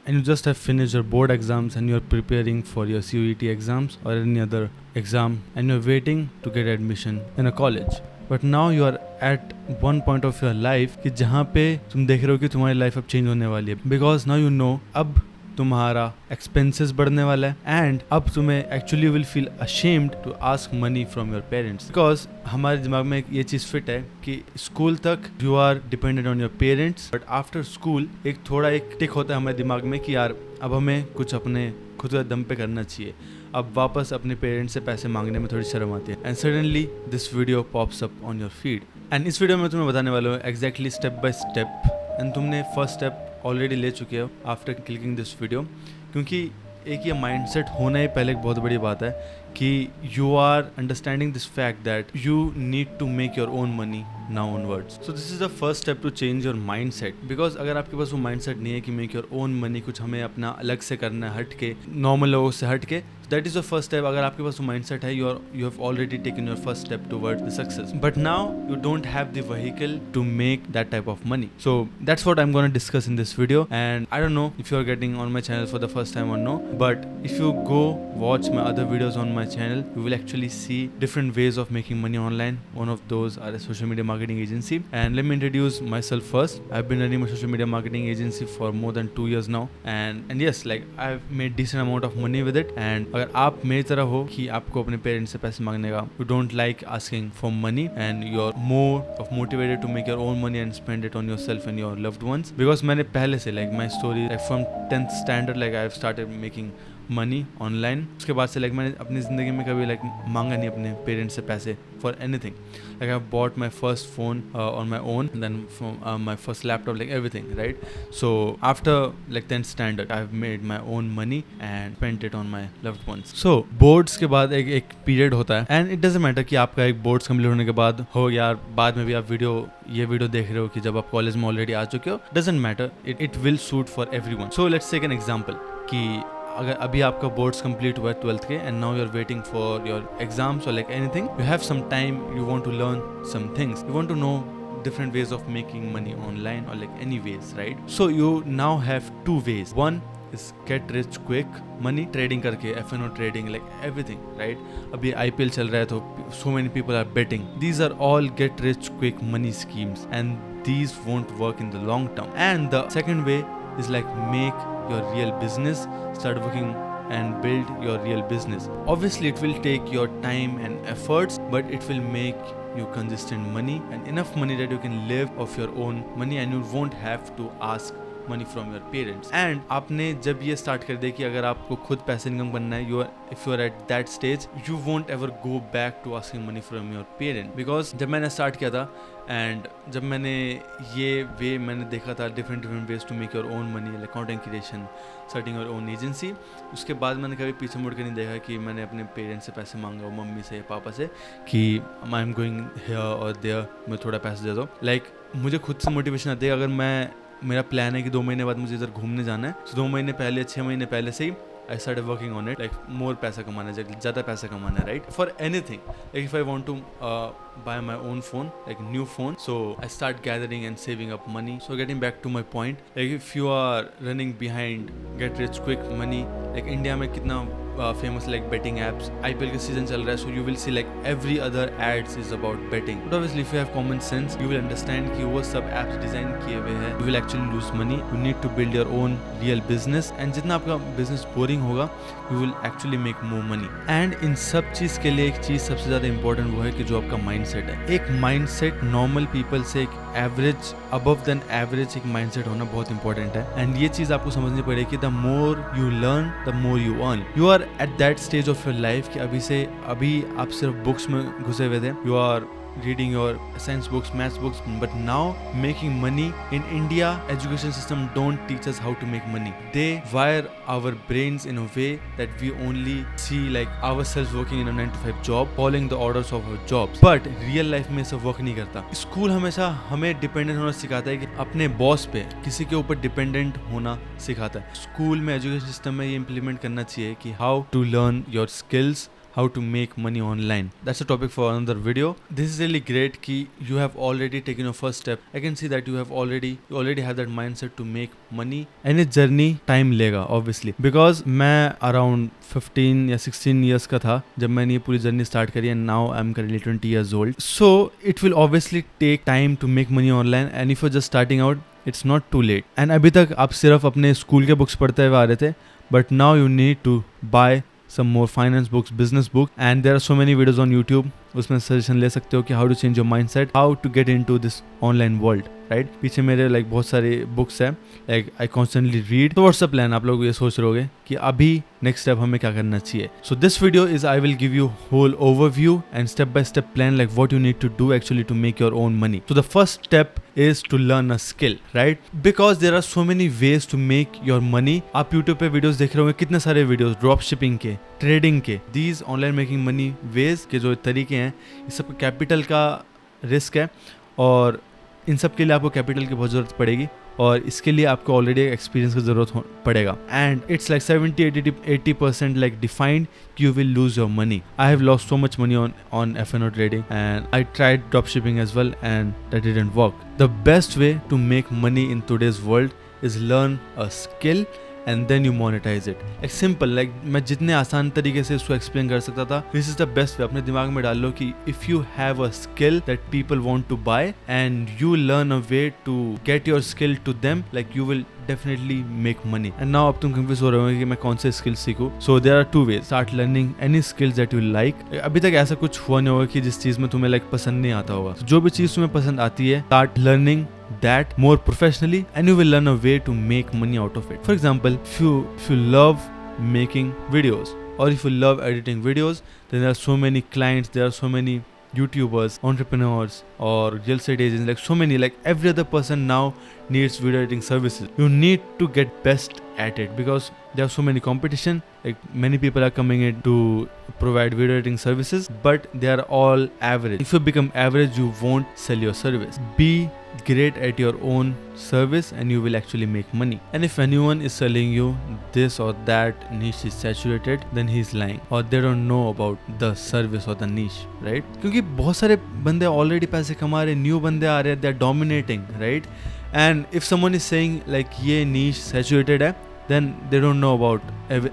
and you just have finished your board exams and you're preparing for your CUET exams or any other exam, and you're waiting to get admission in a college. But now you are at one point of your life कि जहाँ पे तुम देख रहे हो कि तुम्हारी life अब चेंज होने वाली है, बिकॉज नाउ यू नो अब तुम्हारा एक्सपेंसेस बढ़ने वाला है एंड अब तुम्हें actually will feel ashamed to ask money from your parents, because हमारे दिमाग में ये चीज़ फिट है कि स्कूल तक you are dependent on your parents, but after school एक थोड़ा एक टिक होता है हमारे दिमाग में कि यार अब हमें कुछ अपने खुद के दम पे करना चाहिए, अब वापस अपने पेरेंट्स से पैसे मांगने में थोड़ी शर्म आती है। And suddenly this video pops up on your feed, and इस वीडियो में तुम्हें बताने वाला हूँ exactly step by step, and तुमने फर्स्ट स्टेप ऑलरेडी ले चुके हो आफ्टर क्लिकिंग दिस वीडियो, क्योंकि एक ये माइंडसेट होना ही पहले एक बहुत बड़ी बात है कि you are understanding this fact that you need to make your own money now onwards. So this is the first step to change your mindset, because अगर आपके पास वो माइंडसेट नहीं है कि मेक योर ओन मनी, कुछ हमें अपना अलग से करना है हट के, नॉर्मल लोगों से हट के, that is the first step. अगर आपके पास वो माइंडसेट है, you have already taken your first step towards the success, but now you don't have the vehicle to make that type of money. So that's what I am gonna discuss in this video, and I don't know if you are getting on my channel for the first time और no, but if you go watch my other videos on my channel, you will actually see different ways of making money online. One of those are a social media marketing agency, and let me introduce myself first. I've been running my social media marketing agency for more than 2 years now, and yes, like I've made decent amount of money with it. And अगर आप मेरी तरह हो कि आपको अपने parents से पैसे मांगने का, you don't like asking for money and you're more of motivated to make your own money and spend it on yourself and your loved ones, because मैंने पहले से like my story like from 10th standard like I've started making money online. उसके बाद से like मैंने अपनी ज़िंदगी में कभी लाइक मांगा नहीं अपने पेरेंट्स से पैसे for anything. Like I bought my first phone on my own, then my first laptop, like everything, right. So after like 10th standard I have made my own money and spent it on my loved ones. So boards के बाद एक period होता है, and it doesn't matter कि आपका एक boards complete होने के बाद हो यार बाद में भी आप ये वीडियो देख रहे हो कि जब आप कॉलेज में ऑलरेडी आ चुके हो, doesn't matter, it will suit for everyone. So let's take an example कि अगर अभी आपका बोर्ड्स कंप्लीट हुआ है 12th के, and now you are waiting for your exams और like anything, you have some time, you want to learn some things, you want to know different ways of making money online or like any ways, right? So you now have two ways. One is get rich quick money, trading करके, FNO trading, like everything, right? अभी IPL चल रहा है तो so many people are betting. These are all get rich quick money schemes, and these won't work in the long term. And the second way is like make your real business, start working and build your real business. Obviously it will take your time and efforts, but it will make you consistent money and enough money that you can live off your own money and you won't have to ask money from your parents. And आपने जब ये start कर दिया कि अगर आपको खुद पैसे इनकम करना है, if you are at that stage, you won't ever go back to asking money from your parent. Because जब मैंने स्टार्ट किया था एंड जब मैंने ये वे मैंने देखा था different ways to make your own money, like content creation, starting your own agency, उसके बाद मैंने कभी पीछे मुड़ के नहीं देखा कि मैंने अपने पेरेंट्स से पैसे मांगा, मम्मी से, पापा से, कि आई एम गोइंग हियर और देयर, मैं थोड़ा पैसे दे दो। लाइक मुझे खुद से मोटिवेशन आती है, अगर मेरा प्लान है कि 2 महीने बाद मुझे इधर घूमने जाना है, तो 2 महीने पहले, 6 महीने पहले से ही I started working on it, like more पैसा कमाना है, ज़्यादा पैसा कमाना है, right? For anything, like if I want to buy my own phone, like new phone, so I start gathering and saving up money. So getting back to my point, like if you are running behind get rich quick money, like India में कितना famous like betting apps, IPL का season चल रहा है, so you will see like every other ads is about betting. But obviously if you have common sense, you will understand कि वो सब apps design किए हुए हैं, you will actually lose money. You need to build your own real business, and जितना आपका business boring होगा, you will actually make more money. And इन सब चीज़ के लिए एक चीज़ सबसे ज़्यादा important वो है कि जो आपका mindset है, एक mindset normal people से एक average, above than average एक mindset होना बहुत important है। And ये चीज़ आपको समझनी पड़ेगी कि the more you learn, the more you earn. You are at that stage of your life कि अभी आप सिर्फ बुक्स में घुसे हुए थे, you are reading your science books, maths books, but now making money in India education system don't teach us how to make money. They wire our brains in a way that we only see like ourselves working in a 9 to 5 job, following the orders of our jobs, but real life में ऐसा work नहीं करता। School हमेशा हमें dependent होना सिखाता है कि अपने बॉस पे, किसी के ऊपर डिपेंडेंट होना सिखाता है। स्कूल में एजुकेशन सिस्टम में ये इम्प्लीमेंट करना चाहिए कि how to learn your skills, how to make money online. That's a topic for another video. This is really great कि you have already taken your first step. I can see that you already have that mindset to make money. And ये journey time लेगा obviously, because मैं around 15 या 16 years का था जब मैंने ये पूरी journey start करी, and now I'm currently 20 years old. So it will obviously take time to make money online, and if you're just starting out, it's not too late. And अभी तक आप सिर्फ अपने स्कूल के बुक्स पढ़ते हुए आ रहे थे, but now you need to buy some more finance books, business books, and there are so many videos on YouTube. उसमें सजेशन ले सकते हो कि how to change your mindset, how to get into this online world, right? पीछे मेरे like बहुत सारे books हैं, like I constantly read. तो what's the plan? आप लोग ये सोच रहे होगे कि अभी next step हमें क्या करना चाहिए. So this video is I will give you whole overview and step by step plan like what you need to do actually to make your own money. So the first step is to learn a skill, right? Because there are so many ways to make your money. आप YouTube पे videos देख रहे होंगे, कितने सारे videos drop shipping के, trading के, these online making money ways के जो तरीके हैं, ये सब कैपिटल का रिस्क है, और इन सब के लिए आपको कैपिटल की बहुत ज़रूरत पड़ेगी, और इसके लिए आपको ऑलरेडी एक्सपीरियंस की ज़रूरत पड़ेगा. And it's like 70-80% like defined you will lose your money. I have lost so much money on F&O trading, and I tried dropshipping as well, and that didn't work. The best way to make money in today's world is learn a skill and then you monetize it. Like simple, like मैं जितने आसान तरीके से इसको explain कर सकता था, this is the best way. अपने दिमाग में डाल लो कि if you have a skill that people want to buy and you learn a way to get your skill to them, like you will definitely make money. And now अब तुम confuse हो रहे हो कि मैं कौन से skills सीखूं. So there are two ways. Start learning any skills that you like. अभी तक ऐसा कुछ हुआ नहीं होगा कि जिस चीज में तुम्हें like पसंद नहीं आता होगा. जो भी चीज तुम्हें पसंद आती है, start learning that more professionally and you will learn a way to make money out of it. For example, if you love making videos or if you love editing videos, then there are so many clients, there are so many YouTubers, entrepreneurs or real estate agents, like so many, like every other person now needs video editing services. You need to get best at it because there are so many competition, like many people are coming in to provide video editing services, but they are all average. If you become average, you won't sell your service. Be great at your own service and you will actually make money. And if anyone is selling you this or that niche is saturated, then he is lying or they don't know about the service or the niche, right? क्योंकि बहुत सारे बंदे already पैसे कमा रहे, new बंदे आ रहे, they are dominating, right? And if someone is saying like ये niche saturated है, then they don't know about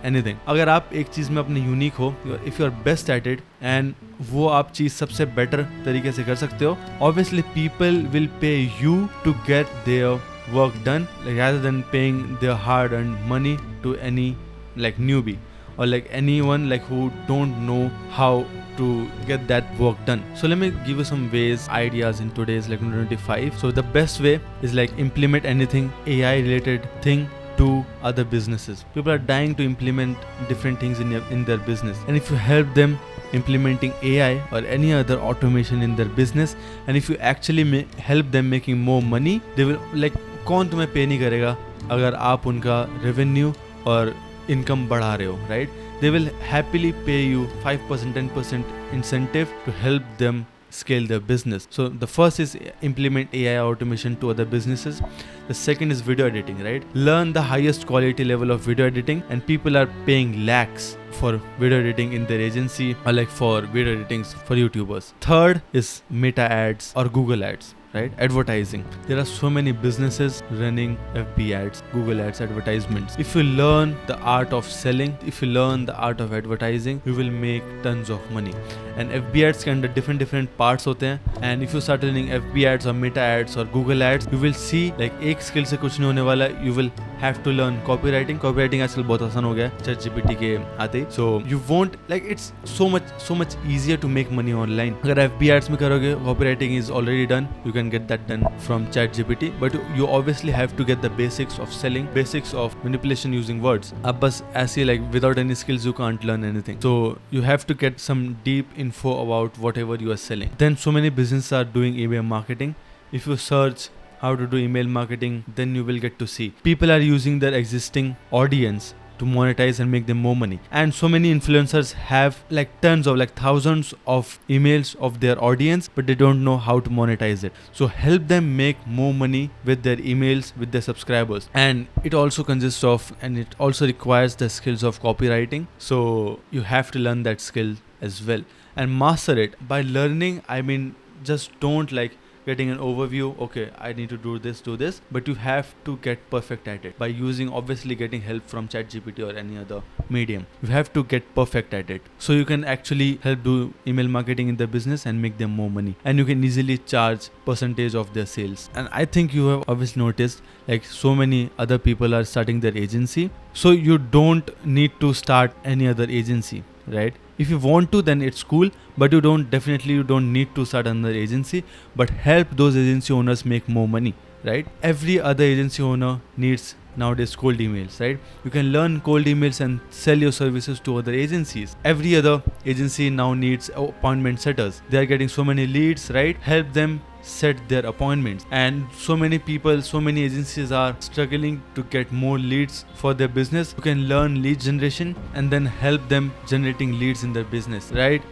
anything. अगर आप एक चीज़ में अपने यूनिक हो, if you are best at it and वो आप चीज़ सबसे बेटर तरीके से कर सकते हो, obviously people will pay you to get their work done, like rather than paying their hard-earned money to any like newbie or like anyone like who don't know how to get that work done. So let me give you some ways, ideas in today's like 2025. So the best way is like implement anything AI related thing to other businesses. People are dying to implement different things in their business, and if you help them implementing AI or any other automation in their business, and if you actually help them making more money, they will like कौन तुम्हें पे नहीं करेगा अगर आप उनका revenue और income बढ़ा रहे हो, right? They will happily pay you 5%, 10% incentive to help them scale their business. So the first is implement AI automation to other businesses. The second is video editing, right? Learn the highest quality level of video editing, and people are paying lakhs for video editing in their agency or like for video editing for YouTubers. Third is meta ads or Google ads, right? Advertising. There are so many businesses running FB ads, Google ads, advertisements. If you learn the art of selling, if you learn the art of advertising, you will make tons of money. And FB ads के अंदर different parts होते हैं. And if you start learning FB ads or meta ads or Google ads, you will see like एक skill से कुछ नहीं होने वाला. You will have to learn copywriting. Copywriting आजकल बहुत आसान हो गया ChatGPT के आते. So you won't like it's so much easier to make money online. अगर FB ads में करोगे, copywriting is already done. You can get that done from ChatGPT. But you obviously have to get the basics of selling, basics of manipulation using words. अब बस ऐसे like without any skills you can't learn anything. So you have to get some deep info about whatever you are selling. Then so many businesses are doing email marketing. If you search how to do email marketing, then you will get to see people are using their existing audience to monetize and make them more money. And so many influencers have like tons of like thousands of emails of their audience, but they don't know how to monetize it. So help them make more money with their emails, with their subscribers. And it also consists of, and it also requires the skills of copywriting. So you have to learn that skill as well, and master it. By learning, I mean just don't like getting an overview, okay, I need to do this, but you have to get perfect at it by using, obviously, getting help from ChatGPT or any other medium. You have to get perfect at it so you can actually help do email marketing in the business and make them more money, and you can easily charge percentage of their sales. And I think you have obviously noticed like so many other people are starting their agency, so you don't need to start any other agency, right? If you want to, then it's cool, but you don't need to start another agency, but help those agency owners make more money, right? Every other agency owner needs nowadays cold emails, right? You can learn cold emails and sell your services to other agencies. Every other agency now needs appointment setters. They are getting so many leads, right? Help them set their appointments. And so many people, so many agencies are struggling to get more leads for their business. You can learn lead generation and then help them generating leads in their business, right?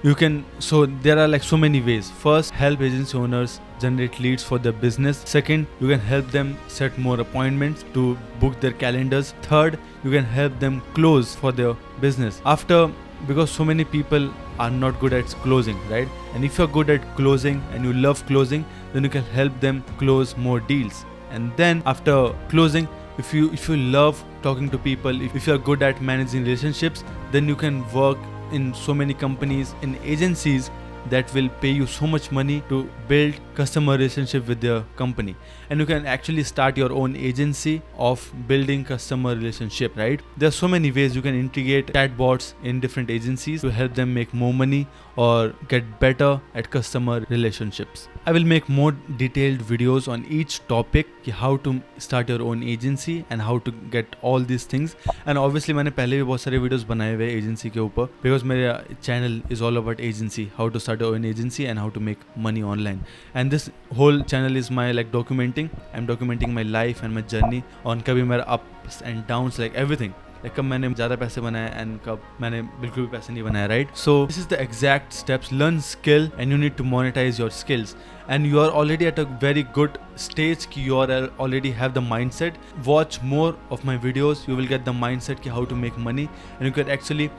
So there are like so many ways. First, help agency owners generate leads for their business. Second, you can help them set more appointments to book their calendars. Third, you can help them close for their business. Because so many people are not good at closing, right? And if you're good at closing and you love closing, then you can help them close more deals. And then after closing, if you love talking to people, if you're good at managing relationships, then you can work in so many companies, in agencies that will pay you so much money to build customer relationship with their company. And you can actually start your own agency of building customer relationship, right? There are so many ways you can integrate chatbots in different agencies to help them make more money or get better at customer relationships. I will make more detailed videos on each topic, how to start your own agency and how to get all these things. And obviously मैंने पहले भी बहुत सारे videos बनाए हुए agency के ऊपर, because मेरा channel is all about agency, how to start your own agency and how to make money online. And this whole channel is my like documenting. I'm documenting my life and my journey on कभी मेरा ups and downs, like everything. कब मैंने ज़्यादा पैसे बनाए and कब मैंने बिल्कुल भी पैसे नहीं बनाए, right? So this is the exact steps. Learn skill and you need to monetize your skills. And you are already at a very good stage कि you are already have the mindset. Watch more of my videos. You will get the mindset कि how to make money, and you can actually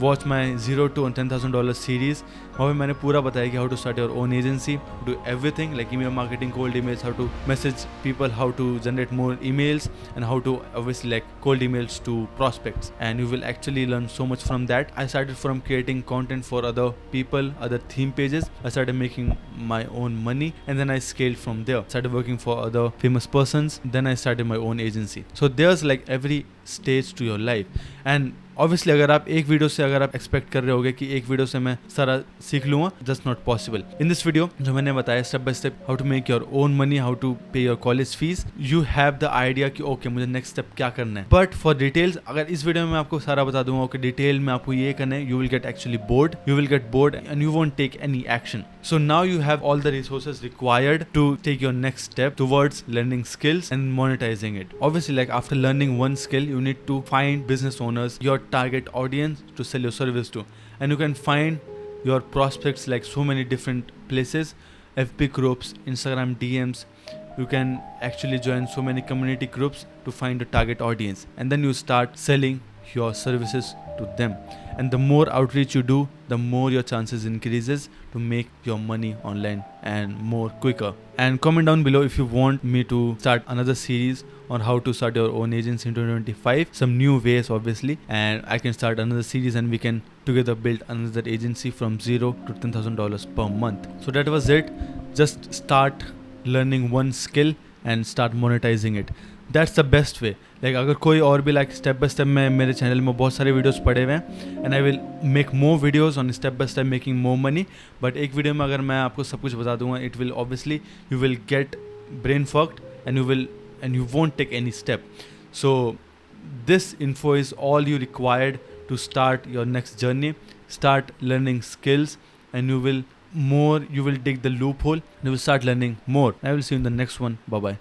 watch my $0 to $10,000 series. वहाँ पे मैंने पूरा बताया कि how to start your own agency, do everything like email marketing, cold emails, how to message people, how to generate more emails, and how to obviously like cold emails to prospects. And you will actually learn so much from that. I started from creating content for other people, other theme pages. I started making my own money, and then I scaled from there. Started working for other famous persons. Then I started my own agency. So there's like every stage to your life. And obviously अगर आप एक video से अगर आप expect कर रहे होगे कि एक वीडियो से मैं सारा सीख लूँगा, just not possible. In this video जो मैंने बताया step by step how to make your own money, how to pay your college fees, you have the idea कि ओके मुझे नेक्स्ट स्टेप क्या करना है. बट फॉर डिटेल्स, अगर इस वीडियो में आपको सारा बता दूंगा कि डिटेल में आपको ये करना है, you will get actually bored, you will get bored and you won't take any action. So now you have all the resources required to take your next step towards learning skills and monetizing it. Obviously, like after learning one skill, you need to find business owners, your target audience to sell your service to. And you can find your prospects like so many different places, FB groups, Instagram DMs. You can actually join so many community groups to find a target audience. And then you start selling your services to them. And the more outreach you do, the more your chances increases to make your money online and more quicker. And comment down below if you want me to start another series on how to start your own agency in 2025. Some new ways obviously, and I can start another series and we can together build another agency from $0 to $10,000 per month. So that was it. Just start learning one skill and start monetizing it. That's the best way. Like अगर कोई और भी like step by step में मेरे channel में बहुत सारे videos पड़े हुए हैं, and I will make more videos on step by step making more money. But एक वीडियो में अगर मैं आपको सब कुछ बता दूंगा, it will obviously you will get brain fucked and you won't take any step. So this info is all you required to start your next journey. Start learning skills and you will dig the loophole and you will start learning more. I will see you in the next one. Bye bye.